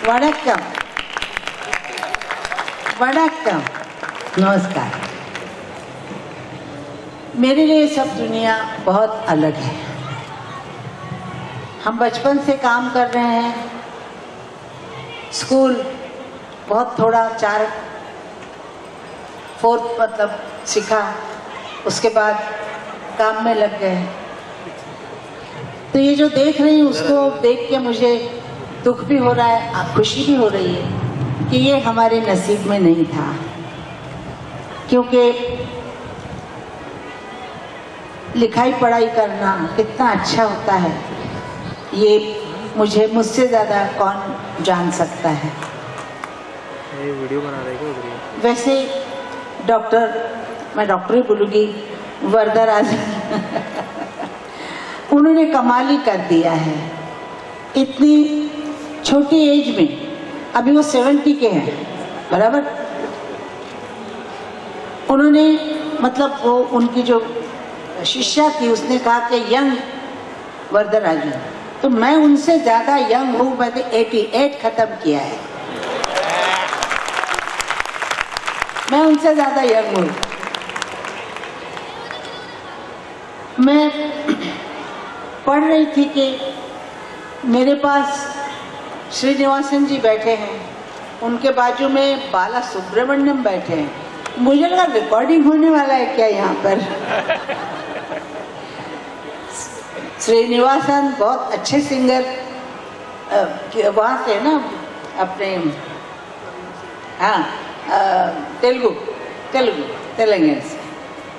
वणक्कम वणक्कम नमस्कार। मेरे लिए सब दुनिया बहुत अलग है। हम बचपन से काम कर रहे हैं, स्कूल बहुत थोड़ा 4th मतलब सीखा, उसके बाद काम में लग गए। तो ये जो देख रही हूँ उसको देख के मुझे दुख भी हो रहा है, खुशी भी हो रही है कि ये हमारे नसीब में नहीं था, क्योंकि लिखाई पढ़ाई करना कितना अच्छा होता है ये मुझसे ज़्यादा कौन जान सकता है। ये वीडियो बना रहे क्या? वैसे मैं डॉक्टर ही बोलूँगी, वरदराजन उन्होंने कमाल ही कर दिया है। इतनी छोटी एज में, अभी वो 70 के हैं बराबर। उन्होंने मतलब वो उनकी जो शिष्या थी उसने कहा कि यंग वरदराजन, तो मैं उनसे ज़्यादा यंग हूँ। मैंने 88 ख़त्म किया है, मैं उनसे ज़्यादा यंग हूँ। मैं पढ़ रही थी कि मेरे पास श्रीनिवासन जी बैठे हैं, उनके बाजू में बाला सुब्रमण्यम बैठे हैं। मुझे लगा रिकॉर्डिंग होने वाला है क्या यहाँ पर। श्रीनिवासन बहुत अच्छे सिंगर वहाँ से ना अपने, हाँ तेलंगाना से,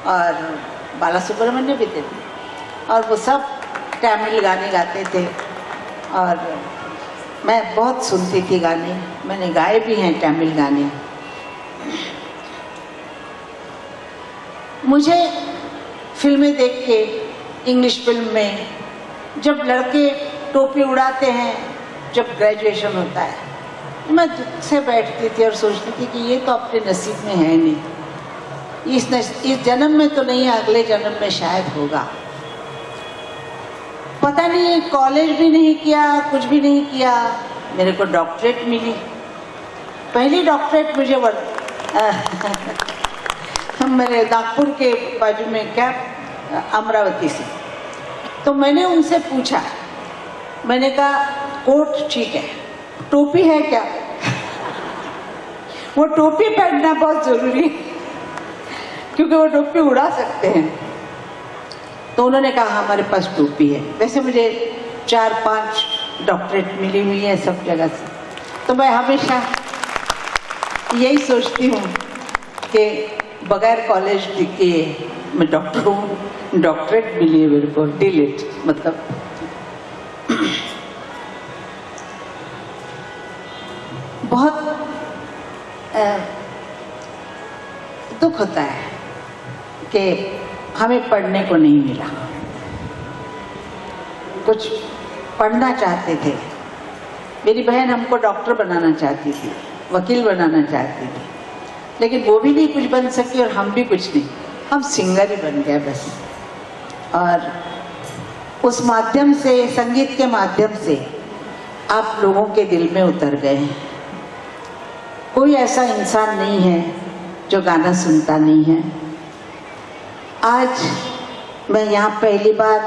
और बाला सुब्रमण्य भी थे, और वो सब तमिल गाने गाते थे और मैं बहुत सुनती थी गाने, मैंने गाए भी हैं तमिल गाने। मुझे फिल्में देख के, इंग्लिश फिल्म में जब लड़के टोपी उड़ाते हैं, जब ग्रेजुएशन होता है, मैं दुख से बैठती थी और सोचती थी कि ये तो अपने नसीब में है नहीं, इस जन्म में तो नहीं, अगले जन्म में शायद होगा। पता नहीं, कॉलेज भी नहीं किया, कुछ भी नहीं किया, मेरे को डॉक्टरेट मिली। पहली डॉक्टरेट मुझे मेरे नागपुर के बाजू में क्या, अमरावती से। तो मैंने उनसे पूछा, मैंने कहा कोट ठीक है, टोपी है क्या? वो टोपी पहनना बहुत जरूरी है क्योंकि वो टोपी उड़ा सकते हैं। तो उन्होंने कहा हमारे पास टोपी है। वैसे मुझे 4-5 डॉक्टरेट मिली हुई है सब जगह से, तो मैं हमेशा यही सोचती हूँ कि बगैर कॉलेज किए मैं डॉक्टर हूँ, डॉक्टरेट मिली है मेरे को, डीलिट मतलब। बहुत दुख होता है कि हमें पढ़ने को नहीं मिला। कुछ पढ़ना चाहते थे, मेरी बहन हमको डॉक्टर बनाना चाहती थी, वकील बनाना चाहती थी, लेकिन वो भी नहीं कुछ बन सकी और हम भी कुछ नहीं, हम सिंगर ही बन गए बस। और उस माध्यम से, संगीत के माध्यम से आप लोगों के दिल में उतर गए हैं। कोई ऐसा इंसान नहीं है जो गाना सुनता नहीं है। आज मैं यहाँ पहली बार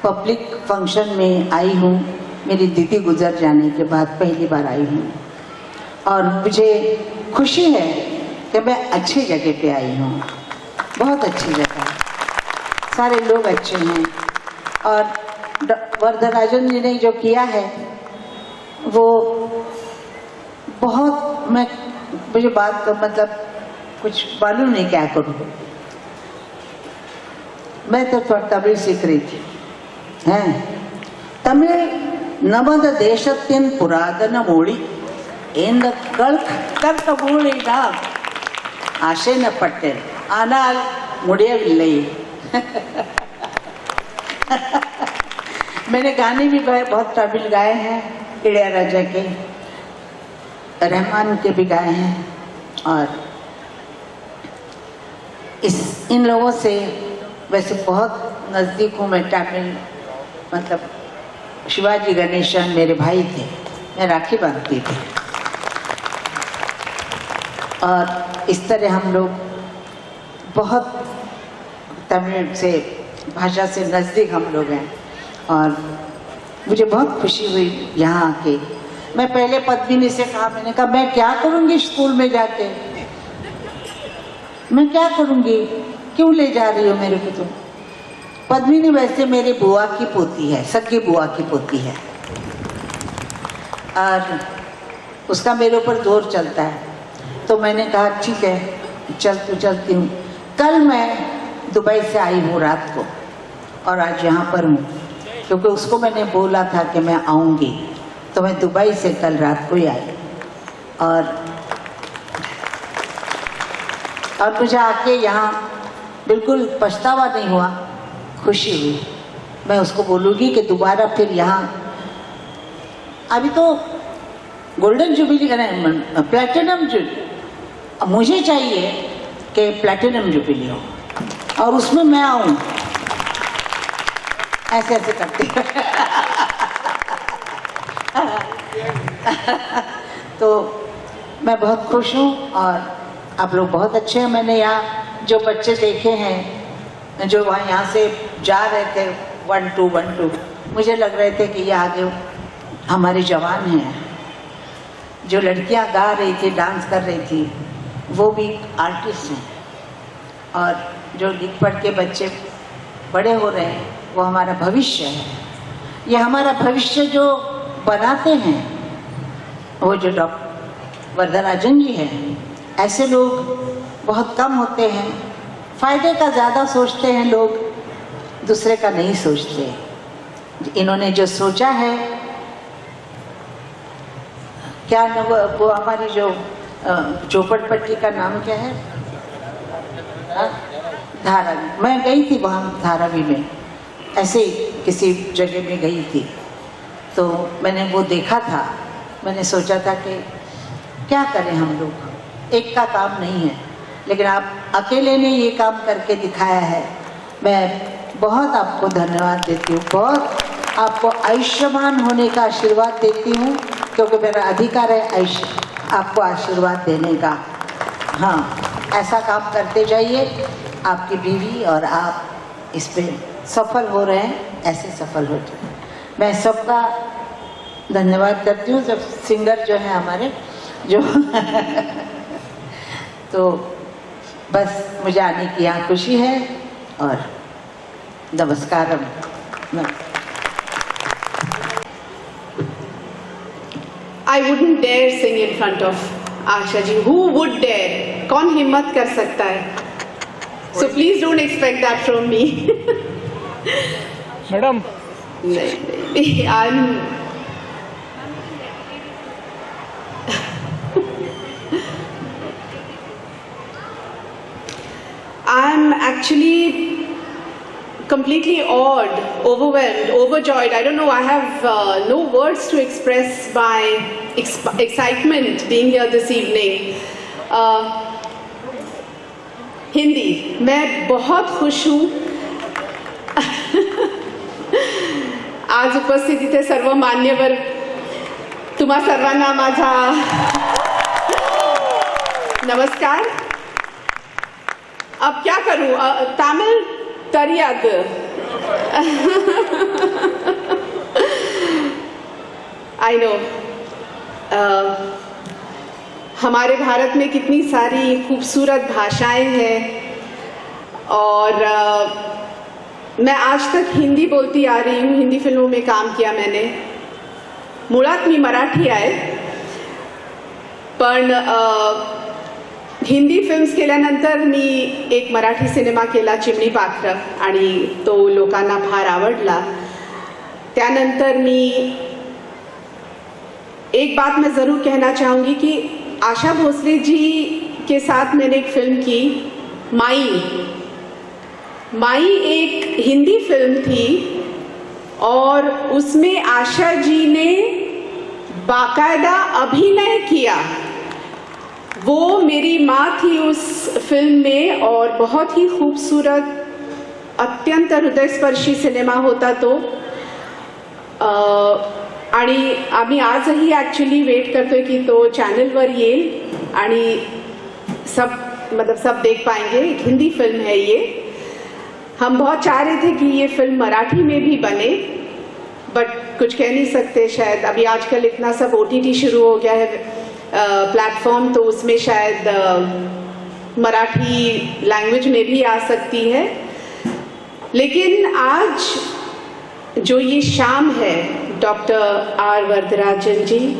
पब्लिक फंक्शन में आई हूँ, मेरी दीदी गुजर जाने के बाद पहली बार आई हूँ, और मुझे खुशी है कि मैं अच्छी जगह पे आई हूँ, बहुत अच्छी जगह, सारे लोग अच्छे हैं। और वरदराजन जी ने जो किया है वो बहुत, मुझे बात का मतलब कुछ मालूम नहीं क्या करूँ। मैं तो तमिल सीख रही थी, हैं तमिल नमद देशत्तिन पुरातन मोड़ी एंद कर्क मूड़ी ना आशेन पट्टे आनाल मुड़ियविल्लै। मैंने गाने भी बहुत तमिल गाए हैं, इळयराजा के, रहमान के भी गाए हैं, और इन लोगों से वैसे बहुत नज़दीक हूँ मैं। तमिल मतलब शिवाजी गणेशन मेरे भाई थे, मैं राखी बांधती थी, और इस तरह हम लोग बहुत तमिल से, भाषा से नज़दीक हम लोग हैं। और मुझे बहुत खुशी हुई यहाँ आके। मैं पहले पद्मिनी से कहा, मैंने कहा मैं क्या करूँगी स्कूल में जाके, मैं क्या करूँगी, क्यों ले जा रही हो मेरे को तुम? पद्मिनी वैसे मेरी बुआ की पोती है, सगी बुआ की पोती है, और उसका मेरे ऊपर जोर चलता है। तो मैंने कहा ठीक है चलती हूँ। कल मैं दुबई से आई हूँ रात को, और आज यहाँ पर हूँ क्योंकि उसको मैंने बोला था कि मैं आऊँगी, तो मैं दुबई से कल रात को ही आई। और मुझे आके यहाँ बिल्कुल पछतावा नहीं हुआ, खुशी हुई। मैं उसको बोलूँगी कि दोबारा फिर यहाँ, अभी तो गोल्डन जुबली नहीं, प्लैटिनम जुबली, मुझे चाहिए कि प्लैटिनम जुबली हो और उसमें मैं आऊँ, ऐसे ऐसे करते तो मैं बहुत खुश हूँ और आप लोग बहुत अच्छे हैं। मैंने यहाँ जो बच्चे देखे हैं जो वहाँ यहाँ से जा रहे थे 1-2, मुझे लग रहे थे कि ये आगे हमारे जवान हैं। जो लड़कियाँ गा रही थी, डांस कर रही थी, वो भी आर्टिस्ट हैं, और जो लिख पढ़ के बच्चे बड़े हो रहे हैं वो हमारा भविष्य है। ये हमारा भविष्य जो बनाते हैं वो जो वरदराजन जी हैं। ऐसे लोग बहुत कम होते हैं। फायदे का ज़्यादा सोचते हैं लोग, दूसरे का नहीं सोचते। इन्होंने जो सोचा है, क्या वो हमारी जो चौपड़पट्टी का नाम क्या है, धारावी। मैं गई थी वहाँ धारावी में, ऐसे किसी जगह में गई थी, तो मैंने वो देखा था। मैंने सोचा था कि क्या करें हम लोग, एक का काम नहीं है, लेकिन आप अकेले ने ये काम करके दिखाया है। मैं बहुत आपको धन्यवाद देती हूँ, बहुत आपको आयुष्मान होने का आशीर्वाद देती हूँ, क्योंकि मेरा अधिकार है आपको आशीर्वाद देने का। हाँ, ऐसा काम करते जाइए, आपकी बीवी और आप इस पे सफल हो रहे हैं, ऐसे सफल हो जाए। मैं सबका धन्यवाद करती हूँ। जब सिंगर जो है हमारे जो तो बस मुझे आने की यहाँ खुशी है और नमस्कारम। I wouldn't dare sing in front of Asha ji. Who would dare? कौन हिम्मत कर सकता है? So please don't expect that from me. Madam नहीं, I'm actually completely awed, overwhelmed, overjoyed. I don't know, I have no words to express my excitement being here this evening. Hindi, मैं बहुत खुश हूँ. आज उपस्थित इथे सर्व मान्यवर, तुम्हा सर्वांना माझा नमस्कार. अब क्या करूँ, तमिल तरियाद. आई नो, हमारे भारत में कितनी सारी खूबसूरत भाषाएं हैं और मैं आज तक हिंदी बोलती आ रही हूँ. हिंदी फिल्मों में काम किया मैंने. मुळात मी मराठी आहे, पण हिंदी फिल्म्स केल्यानंतर मी एक मराठी सिनेमा केला चिमणी पाखरं आणि तो लोकांना फार आवडला. त्यानंतर मी एक बात मैं ज़रूर कहना चाहूँगी कि आशा भोसले जी के साथ मैंने एक फिल्म की, माई एक हिंदी फिल्म थी और उसमें आशा जी ने बाकायदा अभिनय किया. वो मेरी माँ थी उस फिल्म में और बहुत ही खूबसूरत, अत्यंत हृदयस्पर्शी सिनेमा होता तो. आणि आम्ही आजही ॲक्च्युली वेट करतोय की तो चॅनलवर येईल आणि सब देख पाएंगे. एक हिंदी फिल्म है ये. हम बहुत चाह रहे थे कि ये फिल्म मराठी में भी बने, बट कुछ कह नहीं सकते. शायद अभी आजकल इतना सब OTT शुरू हो गया है प्लेटफॉर्म, तो उसमें शायद मराठी लैंग्वेज में भी आ सकती है. लेकिन आज जो ये शाम है, डॉक्टर आर वरदराजन जी,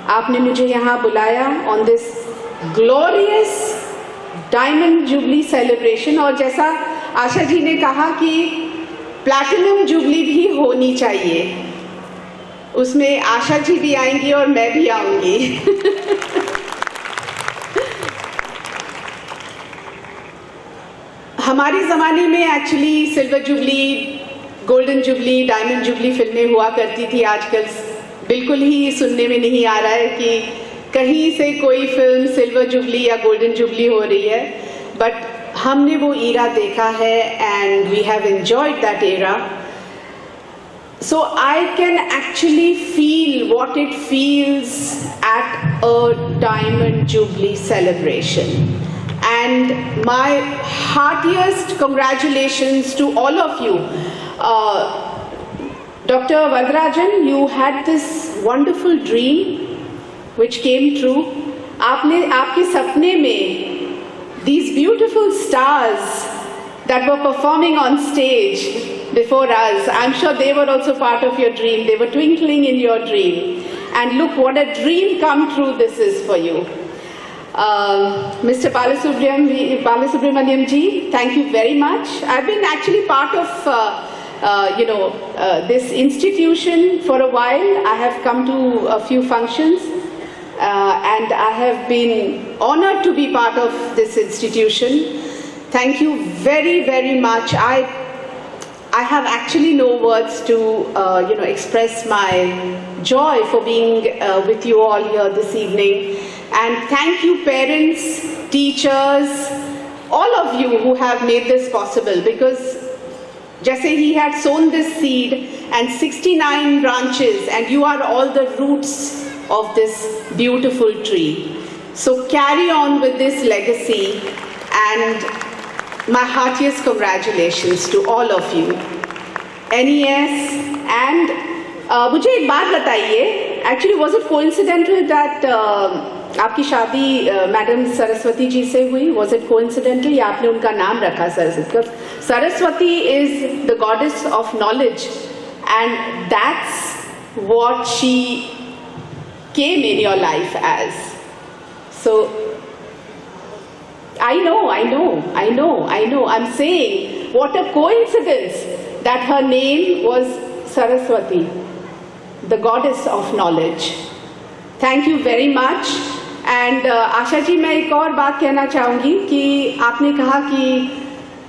आपने मुझे यहाँ बुलाया on this glorious diamond jubilee celebration. और जैसा आशा जी ने कहा कि प्लैटिनम जुबली भी होनी चाहिए, उसमें आशा जी भी आएंगी और मैं भी आऊंगी. हमारे ज़माने में actually silver jubilee, golden jubilee, diamond jubilee फिल्में हुआ करती थी. आजकल बिल्कुल ही सुनने में नहीं आ रहा है कि कहीं से कोई फिल्म सिल्वर जुबली या गोल्डन जुबली हो रही है. बट हमने वो ईरा देखा है and we have enjoyed that era. So I can actually feel what it feels at a Diamond Jubilee celebration. And my heartiest congratulations to all of you. Dr. Vardarajan, you had this wonderful dream which came true. आपने आपके सपने में these beautiful stars that were performing on stage before us, I'm sure they were also part of your dream. They were twinkling in your dream. And look what a dream come true this is for you. Mr. Balasubramaniam ji, thank you very much. I've been actually part of this institution for a while. I have come to a few functions and I have been honored to be part of this institution. Thank you very, very much. I have actually no words to express my joy for being with you all here this evening. And thank you parents, teachers, all of you who have made this possible, because just say he had sown this seed and 69 branches, and you are all the roots of this beautiful tree. So carry on with this legacy, and my heartiest congratulations to all of you. NES and मुझे एक बात बताइए, actually was it coincidental that आपकी शादी madam Saraswati ji से हुई? Was it coincidental या आपने उनका नाम रखा Saraswati? Saraswati is the goddess of knowledge, and that's what she came in your life as. So I know. I'm saying, what a coincidence that her name was Saraswati, the goddess of knowledge. Thank you very much. And Asha ji, मैं एक और बात कहना चाहूँगी कि आपने कहा कि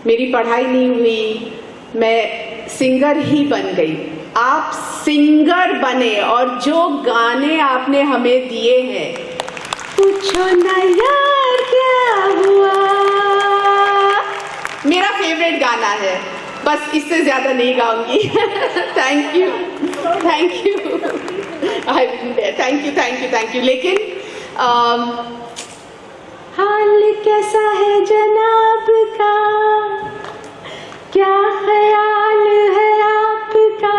मेरी पढ़ाई नहीं हुई, मैं सिंगर ही बन गई. आप सिंगर बने, और जो गाने आपने हमें दिए हैं, पूछो ना यार क्या हुआ, मेरा फेवरेट गाना है. बस इससे ज्यादा नहीं गाऊंगी. Thank you. Thank you. लेकिन हाल कैसा है जनाब का, क्या ख्याल है आपका?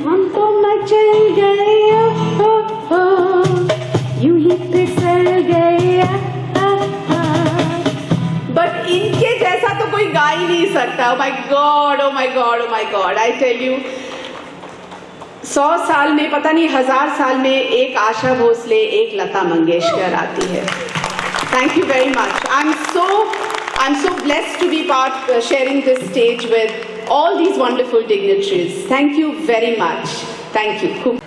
हम तो मचल गए, यूं ही फिसल गए. बट इनके जैसा तो कोई गा ही नहीं सकता. Oh my god, I tell you, 100 साल में, पता नहीं 1000 साल में एक आशा भोसले, एक लता मंगेशकर आती है. Thank you very much. I'm so blessed to be sharing this stage with all these wonderful dignitaries. Thank you very much. Thank you.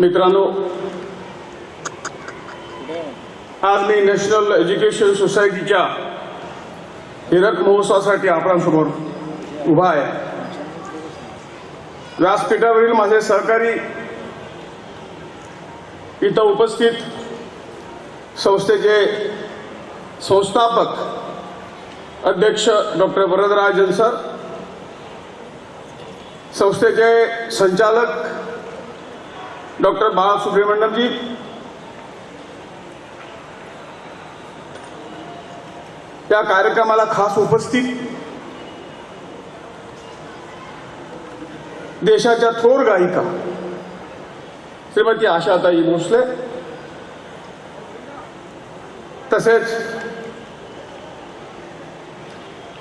मित्रांनो, आज मी नॅशनल एज्युकेशन सोसायटीच्या हिरक महोत्सवासाठी आपणांसमोर उभा आहे. व्यासपीठावरील माझे सहकारी, इथं उपस्थित संस्थेचे संस्थापक अध्यक्ष डॉक्टर वरदराजन सर, संस्थेचे संचालक डॉक्टर बालासुब्रमण्यम जी, या कार्यक्रमाला खास उपस्थित देशाच्या थोर गायिका श्रीमती आशाताई भोसले, तसेच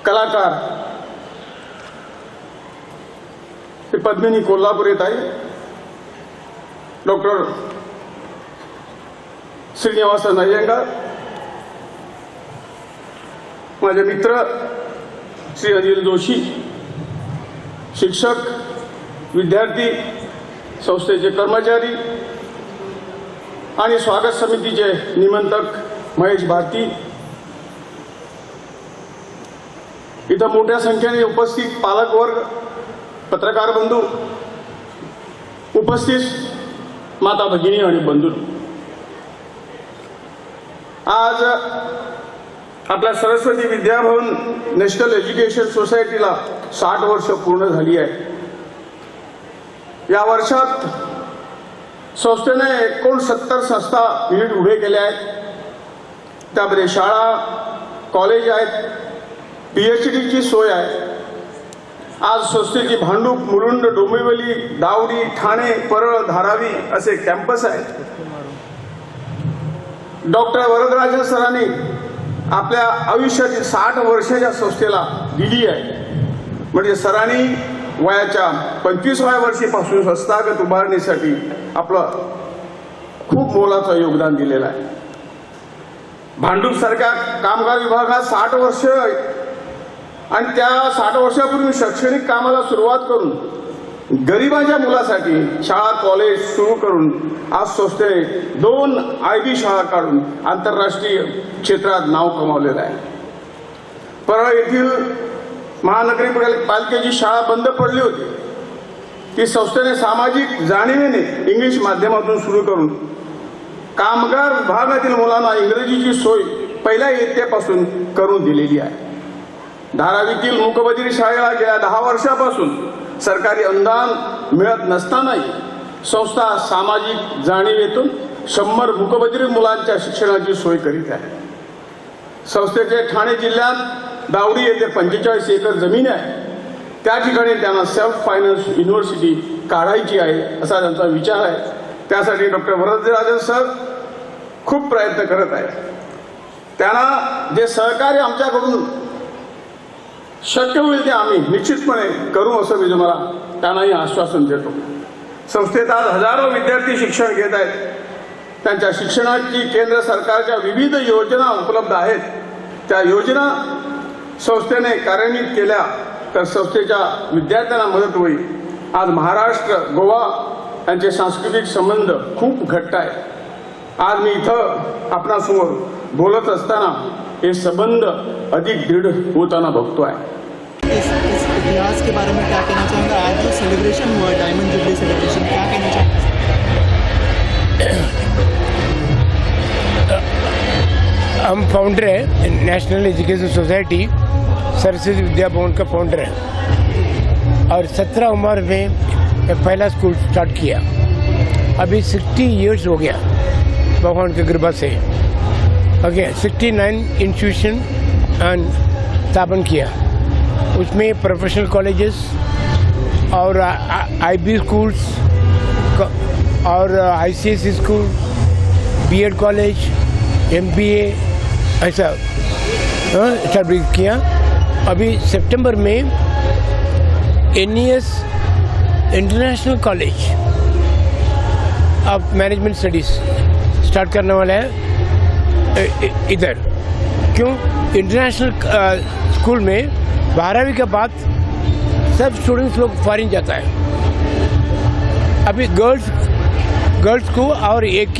कलाकार श्री पद्मिनी कोल्हापुरे ताई, डॉक्टर श्रीनिवासन अय्यंगार, माझे मित्र श्री अनिल जोशी, शिक्षक, विद्यार्थी, संस्थेचे कर्मचारी आणि स्वागत समितीचे निमंत्रक महेश भारती, इथं मोठ्या संख्येने उपस्थित पालकवर्ग, पत्रकार बंधू, उपस्थित माता भगिनी आणि बंधू, आज आपल्या सरस्वती विद्याभवन नॅशनल एज्युकेशन सोसायटीला 60 वर्ष पूर्ण झाली आहे. या वर्षात संस्थेने 69 संस्था युनिट उभे केले आहेत. त्यामध्ये शाळा, कॉलेज आहेत, PhDची सोय आहे. आज संस्थेची भांडूप, मुलुंड, डोंबिवली, दावडी, ठाणे, परळ, धारावी असे कॅम्पस आहेत. डॉक्टर वरदराजन सरांनी आपल्या आयुष्यातील 60 वर्षाच्या संस्थेला दिली आहे. म्हणजे सरांनी वयाच्या 25व्या वर्षीपासून संस्थागत उभारणीसाठी आपलं खूप मोलाचं योगदान दिलेलं आहे. भांडूपसारख्या कामगार विभागात 60 वर्ष आणि त्या 60 वर्षापूर्वी शैक्षणिक कामाला सुरुवात करून गरिबांच्या मुलासाठी शाळा कॉलेज सुरू करून आज संस्थेने 2 IB शाळा काढून आंतरराष्ट्रीय क्षेत्रात नाव कमावलेलं आहे. परळ येथील महानगरपालिकेची शाळा बंद पडली होती. ती संस्थेने सामाजिक जाणीवेने इंग्लिश माध्यमातून सुरू करून कामगार विभागातील मुलांना इंग्रजीची सोय पहिल्या इयत्तेपासून करून दिलेली आहे. धारावीतील मूकबधिर शाळेला गेल्या 10 वर्षापासून सरकारी अनुदान मिळत नसतानाही संस्था सामाजिक जाणीवेतून 100 मूकबधिर मुलांच्या शिक्षणाची सोय करीत आहे. संस्थेचे ठाणे जिल्ह्यात दावडी येथे 45 एकर जमीन आहे. त्या ठिकाणी त्यांना सेल्फ फायनान्स युनिव्हर्सिटी काढायची आहे असा त्यांचा विचार आहे. त्यासाठी डॉक्टर वरदराजन सर खूप प्रयत्न करत आहेत. त्यांना जे सहकार्य आमच्याकडून शक्य होईल ते आम्ही निश्चितपणे करू असं मी तुम्हाला त्यांनाही आश्वासन देतो. संस्थेत आज हजारो विद्यार्थी शिक्षण घेत आहेत. त्यांच्या शिक्षणाची केंद्र सरकारच्या विविध योजना उपलब्ध आहेत. त्या योजना संस्थेने कार्यान्वित केल्या तर संस्थेच्या विद्यार्थ्यांना मदत होईल. आज महाराष्ट्र गोवा यांचे सांस्कृतिक संबंध खूप घट्ट आहेत. आज मी इथं आपणासमोर बोलत असताना हे संबंध अधिक दृढ होताना बघतो आहे. इस इतिहास के बारे में क्या कहना चाहूँगा? आज जो सेलिब्रेशन हुआ डायमंड जुबली सेलिब्रेशन, क्या कहना चाहूँगा? हम फाउंडर है national education society Saraswati Vidya Bhavan का फाउंडर है और 17 उम्र में पहला स्कूल स्टार्ट किया. अभी 60 इयर्स हो गया भगवान की कृपा से. ओके 69 इंस्टीट्यूशन स्थापन किया. उसमें प्रोफेशनल कॉलेजेस और IB स्कूल्स और ICSE school, BEd college, MBA ऐसा स्टाब्लिश किया. अभी सितंबर में NES international college of management studies start करने वाला है इधर. क्यों? इंटरनेशनल स्कूल में 12वीं के बाद सब स्टूडेंट्स लोग फॉरेन जाता है. अभी गर्ल्स को और एक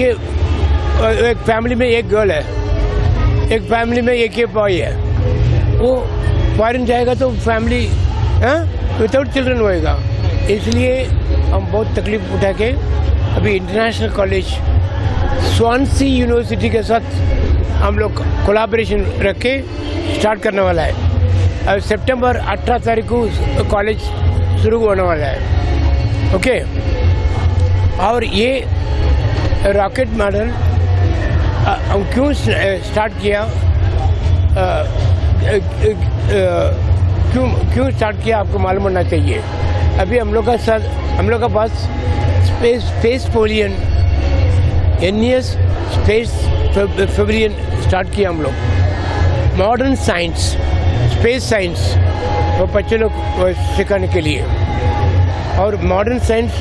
फैमिली में एक गर्ल है, एक फैमिली में एक बॉय है. वो फॉरेन जाएगा तो फैमिली विदाउट चिल्ड्रन होएगा. इसलिए हम बहुत तकलीफ उठा के अभी इंटरनेशनल कॉलेज स्वानसी यूनिवर्सिटी के साथ हम लोग कोलैबोरेशन रख के स्टार्ट करने वाला है. और सितंबर 18 तारीख को कॉलेज शुरू होने वाला है. ओके. और ये रॉकेट मॉडल हम क्यों स्टार्ट किया, क्यों स्टार्ट किया आपको मालूम होना चाहिए. अभी हम लोग का पास space pavilion NES space pavilion start किया हम लोग. मॉडर्न साइंस, स्पेस साइंस वो बच्चे लोग सिखाने के लिए. और modern science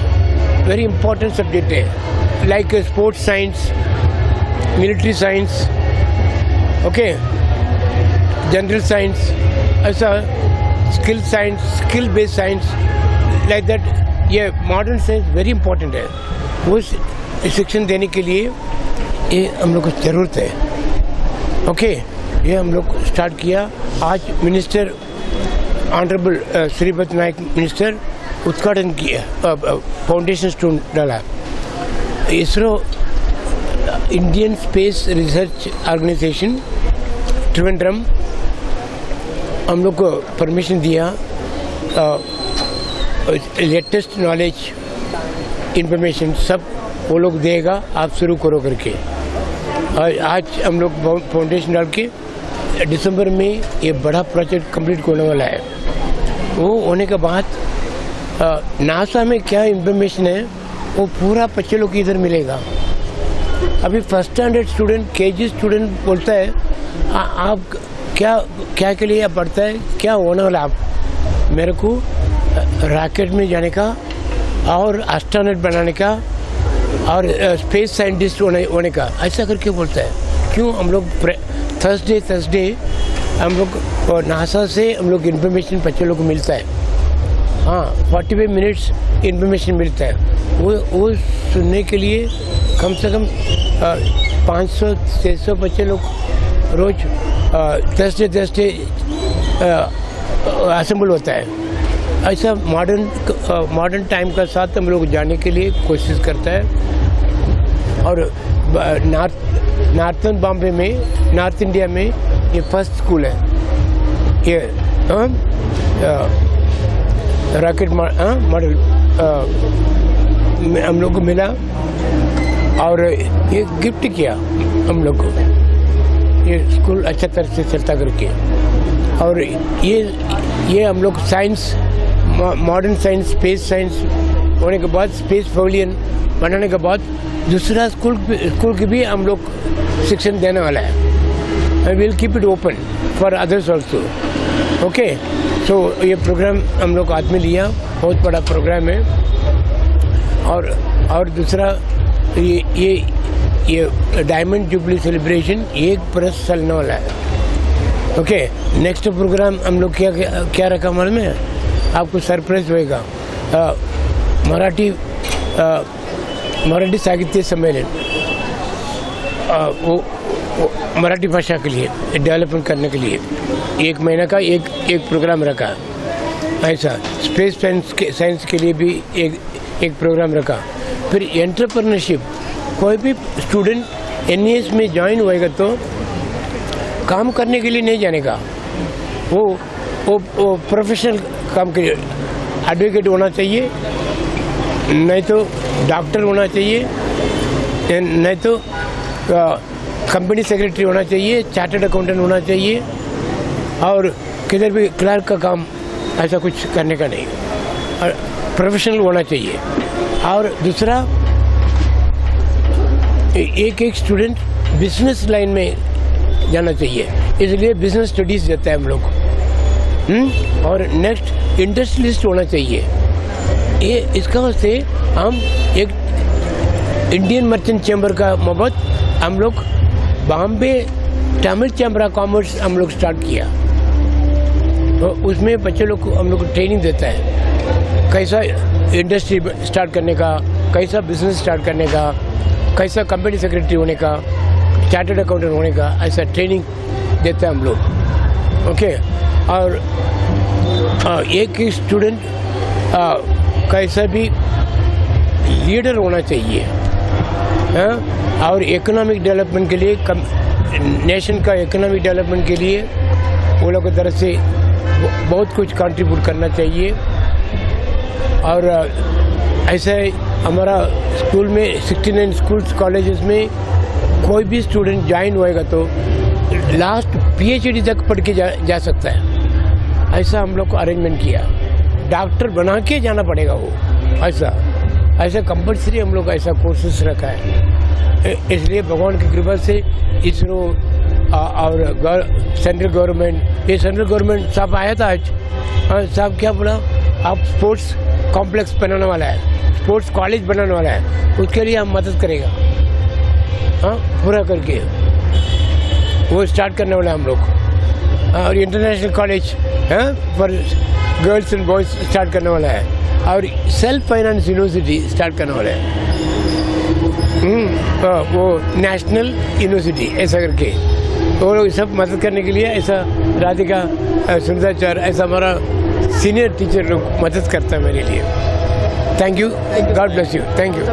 very important subject है, like sports science, military science, okay, general science, ऐसा skill science, skill based science, like that. ये मॉडर्न साइंस वेरी इंपॉर्टेंट है. वो शिक्षण देने के लिए ये हम लोग को ज़रूरत है. ओके. ये हम लोग स्टार्ट किया. आज minister honourable Shripad Naik minister उद्घाटन किया, फाउंडेशन स्टोन डाला. ISRO Indian space research organisation Trivandrum हम लोग को परमिशन दिया. लेटेस्ट नॉलेज इंफॉर्मेशन सब वो लोग देगा, आप शुरू करो करके. और आज हम लोग फाउंडेशन डाल के दिसंबर में ये बड़ा प्रोजेक्ट कंप्लीट होने वाला है. वो होने के बाद नासा में क्या इंफॉर्मेशन है वो पूरा बच्चे लोग इधर मिलेगा. अभी first standard student, KG student बोलता है आप क्या के लिए पढ़ता है, क्या होने वाला आप. मेरे को रॉकेट में जाने का और एस्ट्रोनॉट बनाने का और स्पेस साइंटिस्ट होने का, ऐसा करके बोलता है। क्यों? हम लोग थर्सडे हम लोग नासा से हम लोग इन्फॉर्मेशन बच्चे लोग को मिलता है। हाँ, 45 मिनट्स इन्फॉर्मेशन मिलता है। वो सुनने के लिए कम से कम 500-600 बच्चे लोग रोज थर्सडे असेंबल होता है। ऐसा मॉडर्न टाइम का साथ हम लोग जाने के लिए कोशिश करता है। और नॉर्थन बॉम्बे में, नॉर्थ इंडिया में ये फर्स्ट स्कूल है। ये रॉकेट मॉडल हम लोग को मिला और ये गिफ्ट किया हम लोग को, ये स्कूल अच्छा तरह से चलता करके। और ये हम लोग science, modern science, space science होने के बाद, स्पेस पवेलियन बनाने के बाद दूसरा स्कूल की भी हम लोग शिक्षण देने वाला है। I will keep it open for others also. Okay, so ये प्रोग्राम हम लोग हाथ में लिया, बहुत बड़ा प्रोग्राम है। और दूसरा ये डायमंड जुबली सेलिब्रेशन 1 बरस चलने वाला है। ओके, नेक्स्ट प्रोग्राम हम लोग क्या रखा मालूम है आपको? सरप्राइज होएगा। मराठी साहित्य सम्मेलन, वो मराठी भाषा के लिए डेवलपमेंट करने के लिए 1 महीना का एक प्रोग्राम रखा। ऐसा स्पेस साइंस के लिए भी एक प्रोग्राम रखा। फिर एंटरप्रेन्योरशिप, कोई भी स्टूडेंट NES में ज्वाइन होएगा तो काम करने के लिए नहीं जाने का, वो प्रोफेशनल काम के लिए एडवोकेट होना चाहिए, नहीं तो डॉक्टर होना चाहिए, नहीं तो कंपनी सेक्रेटरी होना चाहिए, चार्टर्ड अकाउंटेंट होना चाहिए, और किधर भी क्लर्क का काम ऐसा कुछ करने का नहीं, और प्रोफेशनल होना चाहिए। और दूसरा, एक स्टूडेंट बिजनेस लाइन में जाना चाहिए, इसलिए बिजनेस स्टडीज देता है हम लोग। और नेक्स्ट इंडस्ट्रियलिस्ट होना चाहिए। ये इसका वास्ते हम एक इंडियन मर्चेंट चैम्बर का मोहब्बत हम लोग Bombay Tamil chamber of commerce हम लोग स्टार्ट किया। तो उसमें बच्चे लोग को हम लोग को ट्रेनिंग देता है, कैसा इंडस्ट्री स्टार्ट करने का, कैसा बिजनेस स्टार्ट करने का, कैसा कंपनी सेक्रेटरी होने का, चार्टर्ड अकाउंटेंट होने का, ऐसा ट्रेनिंग देता है हम लोग। ओके, और एक स्टूडेंट कैसा भी लीडर होना चाहिए। और इकोनॉमिक डेवलपमेंट के लिए, नेशन का इकोनॉमिक डेवलपमेंट के लिए वो लोगों की तरफ से बहुत कुछ कंट्रीब्यूट करना चाहिए। और ऐसे हमारा स्कूल में 69 स्कूल्स कॉलेजेस में कोई भी स्टूडेंट ज्वाइन होएगा तो लास्ट PhD तक पढ़ के जा सकता है। ऐसा हम लोग को अरेंजमेंट किया। डॉक्टर बना के जाना पड़ेगा वो, ऐसा कंपल्सरी हम लोग ऐसा कोर्सेस रखा है। इसलिए भगवान की कृपा से इसरो और सेंट्रल गवर्नमेंट, ये सेंट्रल गवर्नमेंट साहब आया था आज, साहब क्या बोला, आप स्पोर्ट्स कॉम्प्लेक्स बनाने वाला है, स्पोर्ट्स कॉलेज बनाने वाला है, उसके लिए हम मदद करेगा। पूरा करके वो स्टार्ट करने वाला है हम लोग। और international college for girls and boys start करने वाला है, और सेल्फ फाइनेंस यूनिवर्सिटी स्टार्ट करने वाला है। वो नेशनल यूनिवर्सिटी ऐसा करके वो लोग सब मदद करने के लिए, ऐसा राधिका सुंदराचार्य ऐसा हमारा सीनियर टीचर लोग मदद करता है मेरे लिए। Thank you, God bless you, thank you.